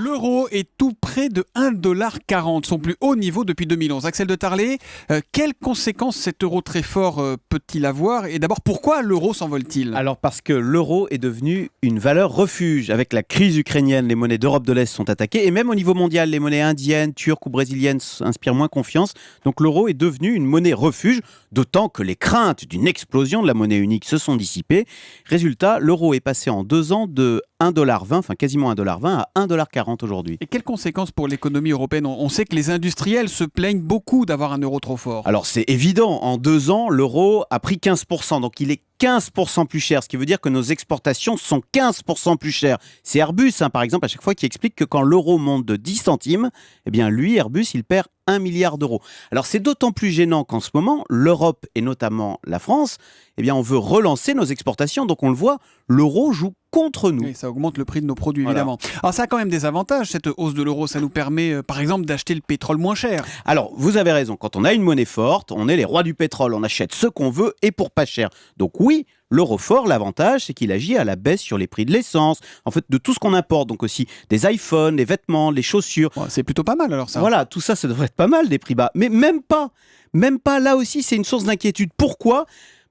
L'euro est tout près de 1,40 $, son plus haut niveau depuis 2011. Axel de Tarlé, quelles conséquences cet euro très fort peut-il avoir? Et d'abord, pourquoi l'euro s'envole-t-il? Alors parce que l'euro est devenu une valeur refuge. Avec la crise ukrainienne, les monnaies d'Europe de l'Est sont attaquées. Et même au niveau mondial, les monnaies indiennes, turques ou brésiliennes inspirent moins confiance. Donc l'euro est devenu une monnaie refuge, d'autant que les craintes d'une explosion de la monnaie unique se sont dissipées. Résultat, l'euro est passé en 2 ans de 1,20 $, enfin quasiment 1,20 $ à 1,40 $ aujourd'hui. Et quelles conséquences pour l'économie européenne? On sait que les industriels se plaignent beaucoup d'avoir un euro trop fort. Alors c'est évident, en 2 ans, l'euro a pris 15%, donc il est 15% plus cher, ce qui veut dire que nos exportations sont 15% plus chères. C'est Airbus, par exemple, à chaque fois qui explique que quand l'euro monte de 10 centimes, eh bien lui, Airbus, il perd 1 milliard d'euros. Alors c'est d'autant plus gênant qu'en ce moment, l'Europe et notamment la France, eh bien on veut relancer nos exportations, donc on le voit, l'euro joue contre nous. Et ça augmente le prix de nos produits, Voilà. évidemment. Alors ça a quand même des avantages, cette hausse de l'euro. Ça nous permet, par exemple, d'acheter le pétrole moins cher. Alors, vous avez raison, quand on a une monnaie forte, on est les rois du pétrole, on achète ce qu'on veut et pour pas cher. Donc oui, l'euro fort, l'avantage, c'est qu'il agit à la baisse sur les prix de l'essence, en fait, de tout ce qu'on importe, donc aussi des iPhones, les vêtements, les chaussures. Bon, c'est plutôt pas mal alors ça. Voilà, tout ça, ça devrait être pas mal, des prix bas. Mais même pas, là aussi, c'est une source d'inquiétude. Pourquoi ?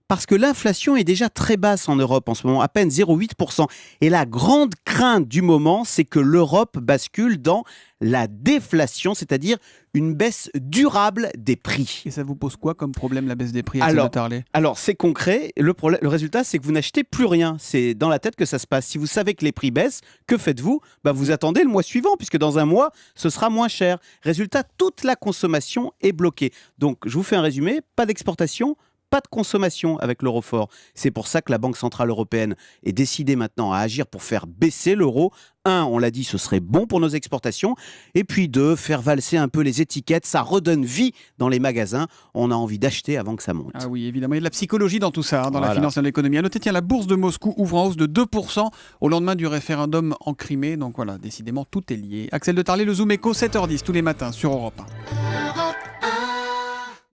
Parce que l'inflation est déjà très basse en Europe en ce moment, à peine 0,8%. Et la grande crainte du moment, c'est que l'Europe bascule dans la déflation, c'est-à-dire une baisse durable des prix. Et ça vous pose quoi comme problème, la baisse des prix, Axel de Tarlé? Alors, c'est concret. Le résultat, c'est que vous n'achetez plus rien. C'est dans la tête que ça se passe. Si vous savez que les prix baissent, que faites-vous ? Vous attendez le mois suivant, puisque dans un mois, ce sera moins cher. Résultat, toute la consommation est bloquée. Donc, je vous fais un résumé. Pas d'exportation, pas de consommation avec l'euro fort. C'est pour ça que la Banque Centrale Européenne est décidée maintenant à agir pour faire baisser l'euro. 1, on l'a dit, ce serait bon pour nos exportations. Et puis 2, faire valser un peu les étiquettes. Ça redonne vie dans les magasins. On a envie d'acheter avant que ça monte. Ah oui, évidemment. Il y a de la psychologie dans tout ça, dans Voilà. la finance et dans l'économie. À noter, tiens, la bourse de Moscou ouvre en hausse de 2% au lendemain du référendum en Crimée. Donc voilà, décidément, tout est lié. Axel de Tarlé, le Zoom Echo, 7h10 tous les matins sur Europe 1.